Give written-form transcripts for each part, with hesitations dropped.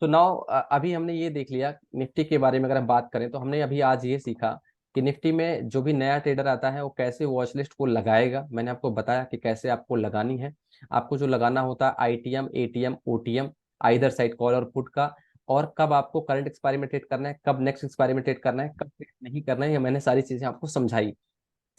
तो नाउ अभी हमने ये देख लिया निफ्टी के बारे में। अगर हम बात करें तो हमने अभी आज ये सीखा कि निफ्टी में जो भी नया ट्रेडर आता है वो कैसे वॉच लिस्ट को लगाएगा। मैंने आपको बताया कि कैसे आपको लगानी है। आपको जो लगाना होता है ITM, ATM, OTM, either side call और पुट का, और कब आपको करंट एक्सपायरी में ट्रेड करना है, कब नेक्स्ट एक्सपायरी में ट्रेड करना है, कब ट्रेड नहीं करना है, ये मैंने सारी चीजें आपको समझाई।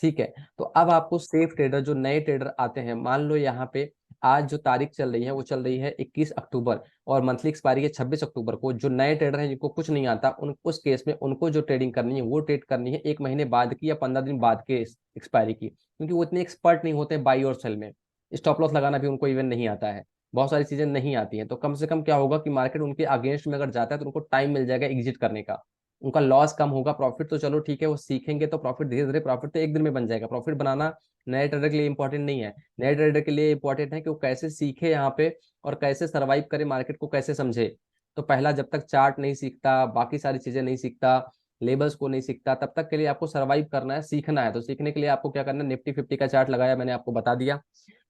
ठीक है। तो अब आपको सेफ ट्रेडर, जो नए ट्रेडर आते हैं, मान लो यहाँ पे आज जो तारीख चल रही है वो चल रही है 21 अक्टूबर, और मंथली एक्सपायरी है 26 अक्टूबर को। जो नए ट्रेडर हैं जिनको कुछ नहीं आता, उन उस केस में उनको जो ट्रेडिंग करनी है वो ट्रेड करनी है 1 महीने बाद की या 15 दिन बाद के एक्सपायरी की, क्योंकि वो इतने एक्सपर्ट नहीं होते बाई और सेल में। स्टॉप लॉस लगाना भी उनको इवन नहीं आता है, बहुत सारी चीजें नहीं आती हैं। तो कम से कम क्या होगा कि मार्केट उनके अगेंस्ट में अगर जाता है तो उनको टाइम मिल जाएगा एग्जिट करने का, उनका लॉस कम होगा। प्रॉफिट तो चलो ठीक है, वो सीखेंगे तो प्रॉफिट धीरे धीरे, प्रॉफिट तो एक दिन में बन जाएगा। प्रॉफिट बनाना नए ट्रेडर के लिए इंपॉर्टेंट नहीं है, नए ट्रेडर के लिए इंपॉर्टेंट है कि वो कैसे सीखे यहाँ पे और कैसे सरवाइव करे, मार्केट को कैसे समझे। तो पहला जब तक चार्ट नहीं सीखता, बाकी सारी चीजें नहीं सीखता, लेबल्स को नहीं सीखता, तब तक के लिए आपको सरवाइव करना है, सीखना है। तो सीखने के लिए आपको क्या करना है, निफ्टी 50 का चार्ट लगाया, मैंने आपको बता दिया।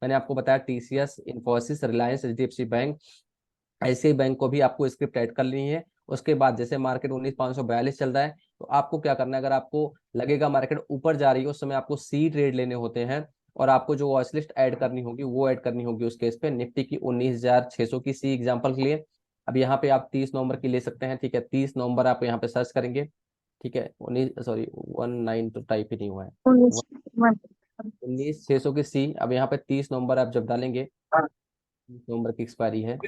मैंने आपको बताया TCS, Infosys, Reliance, HDFC bank, ऐसे बैंक को भी आपको स्क्रिप्ट ऐड कर लेनी है। उसके बाद जैसे मार्केट 19,542 चल रहा है, तो आपको क्या करना है, अगर आपको लगेगा मार्केट ऊपर जा रही है उस समय आपको सी ट्रेड लेने होते हैं, और आपको जो वॉच लिस्ट ऐड करनी होगी वो ऐड करनी होगी उस केस पे निफ्टी की 19,600 की सी एग्जांपल के लिए। अब यहाँ पे आप 30 नवंबर की ले सकते हैं। ठीक है, 30 नवंबर आप यहाँ पे सर्च करेंगे। ठीक है, 19 तो टाइप ही नहीं हुआ है। 19,600 की सी, अब यहाँ पे 30 नवंबर आप जब डालेंगे, 30 नवंबर की एक्सपायरी है,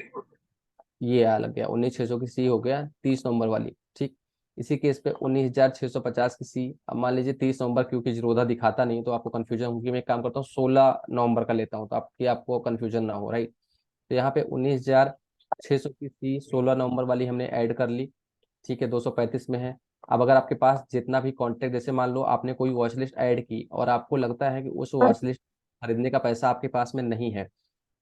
ये आ लग गया 19,600 की सी हो गया 30 नवंबर वाली। ठीक, इसी केस पे 19,650 की सी। अब मान लीजिए 30 नवंबर, क्योंकि जीरोधा दिखाता नहीं तो आपको कंफ्यूजन होगी, मैं एक काम करता हूँ 16 नवंबर का लेता हूँ तो आपकी आपको कंफ्यूजन ना हो, राइट। तो यहाँ पे 19,600 की सी 16 नवंबर वाली हमने ऐड कर ली। ठीक है, 235 में है। अब अगर आपके पास जितना भी कॉन्टेक्ट, जैसे मान लो आपने कोई वॉच लिस्ट ऐड की और आपको लगता है कि उस वॉच लिस्ट खरीदने का पैसा आपके पास में नहीं है,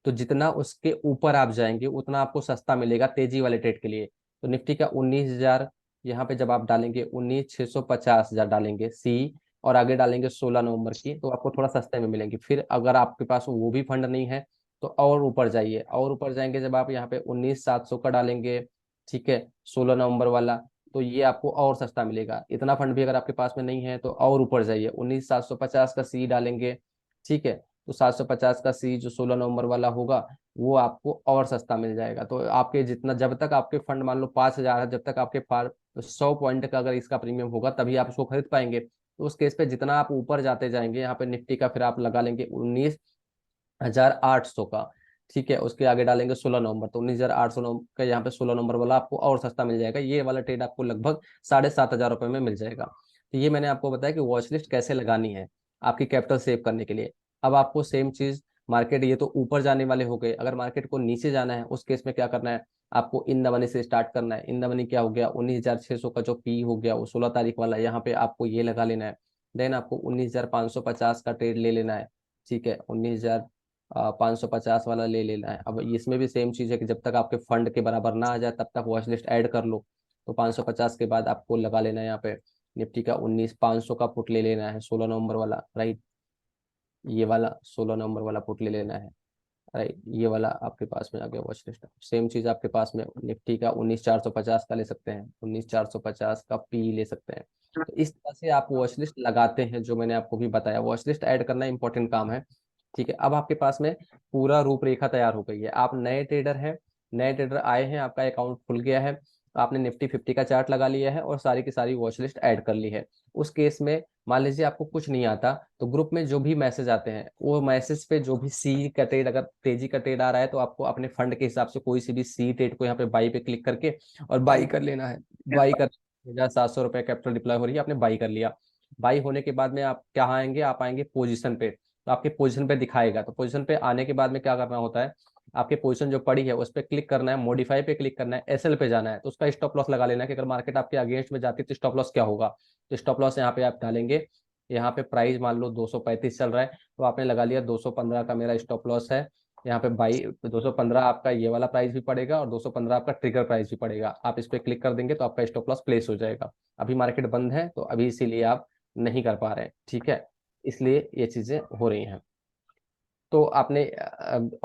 तो जितना उसके ऊपर आप जाएंगे उतना आपको सस्ता मिलेगा तेजी वाले ट्रेड के लिए। तो निफ्टी का 19,000 यहाँ पे जब आप डालेंगे, 19,650 डालेंगे सी, और आगे डालेंगे 16 नवंबर की, तो आपको थोड़ा सस्ते में मिलेंगे। फिर अगर आपके पास वो भी फंड नहीं है तो और ऊपर जाइए, और ऊपर जाएंगे जब आप यहाँ पे 19,700 का डालेंगे, ठीक है, 16 नवंबर वाला, तो ये आपको और सस्ता मिलेगा। इतना फंड भी अगर आपके पास में नहीं है तो और ऊपर जाइए, 19,750 का सी डालेंगे। ठीक है, तो 750 का सी जो 16 नवंबर वाला होगा वो आपको और सस्ता मिल जाएगा। तो आपके जितना, जब तक आपके फंड मान लो 5,000 है, जब तक आपके पास 100 पॉइंट का अगर इसका प्रीमियम होगा तभी आप उसको खरीद पाएंगे। तो उस केस पे जितना आप ऊपर जाते जाएंगे, यहाँ पे निफ्टी का फिर आप लगा लेंगे 19,800 का। ठीक है, उसके आगे डालेंगे 16 नवंबर, तो 19,800 का यहाँ पे 16 नंबर वाला आपको और सस्ता मिल जाएगा। ये वाला ट्रेड आपको लगभग 7,500 रुपये में मिल जाएगा। तो ये मैंने आपको बताया कि वॉच लिस्ट कैसे लगानी है आपकी कैपिटल सेव करने के लिए। अब आपको सेम चीज, मार्केट ये तो ऊपर जाने वाले हो गए, अगर मार्केट को नीचे जाना है उस केस में क्या करना है, आपको इन द मनी से स्टार्ट करना है। इन द मनी क्या हो गया, 19,600 का जो पी हो गया वो 16 तारीख वाला, यहाँ पे आपको ये लगा लेना है। देन आपको 19,550 का ट्रेड ले लेना है। ठीक है, 19,550 वाला ले लेना है। अब इसमें भी सेम चीज है कि जब तक आपके फंड के बराबर ना आ जाए तब तक वॉच लिस्ट ऐड कर लो। तो 550 के बाद आपको लगा लेना है यहाँ पे निफ्टी का 19,500 का पुट ले लेना है, 16 नवंबर वाला, राइट। ये वाला 16 नवंबर वाला पुट ले लेना है, राइट। ये वाला आपके पास में आ गया वॉच लिस्ट। सेम चीज आपके पास में निफ्टी का 19,450 का ले सकते हैं, 19,450 का पी ले सकते हैं। तो इस तरह से आप वॉच लिस्ट लगाते हैं, जो मैंने आपको भी बताया। वॉच लिस्ट ऐड करना इंपॉर्टेंट काम है। ठीक है, अब आपके पास में पूरा रूपरेखा तैयार हो गई है। आप नए ट्रेडर हैं, नए ट्रेडर आए हैं, आपका अकाउंट खुल गया है, आपने निफ्टी 50 का चार्ट लगा लिया है और सारी की सारी वॉच लिस्ट ऐड कर ली है। उस केस में मान लीजिए आपको कुछ नहीं आता, तो ग्रुप में जो भी मैसेज आते हैं वो मैसेज पे जो भी सी का ट्रेड, अगर तेजी का ट्रेड आ रहा है तो आपको अपने फंड के हिसाब से कोई सी भी सी ट्रेड को यहाँ पे बाई पे क्लिक करके और बाई कर लेना है। बाई कर 1,700 रुपये कैपिटल डिप्लॉय हो रही है, आपने बाई कर लिया। बाई होने के बाद में आप क्या आएंगे, आप आएंगे पोजीशन पे, तो आपके पोजीशन पे दिखाएगा। तो पोजीशन पे आने के बाद में क्या करना होता है, आपके पोजीशन जो पड़ी है उस पर क्लिक करना है, मॉडिफाई पे क्लिक करना है, एसएल पे जाना है, तो उसका स्टॉप लॉस लगा लेना है कि अगर मार्केट आपके अगेंस्ट में जाती है तो स्टॉप लॉस क्या होगा। तो स्टॉप लॉस यहाँ पे आप डालेंगे, यहाँ पे प्राइस मान लो 235 चल रहा है, तो आपने लगा लिया 215 का मेरा स्टॉप लॉस है। यहाँ पे बाई 215 आपका ये वाला प्राइस भी पड़ेगा और 215 आपका ट्रिगर प्राइस भी पड़ेगा। आप इस पे क्लिक कर देंगे तो आपका स्टॉप लॉस प्लेस हो जाएगा। अभी मार्केट बंद है तो अभी इसीलिए आप नहीं कर पा रहे हैं, ठीक है, इसलिए ये चीजें हो रही हैं। तो आपने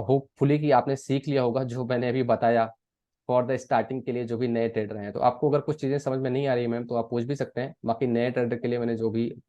होपफुली कि आपने सीख लिया होगा जो मैंने अभी बताया। फॉर द स्टार्टिंग के लिए जो भी नए ट्रेडर हैं। तो आपको अगर कुछ चीज़ें समझ में नहीं आ रही है मैम तो आप पूछ भी सकते हैं, बाकी नए ट्रेडर के लिए मैंने जो भी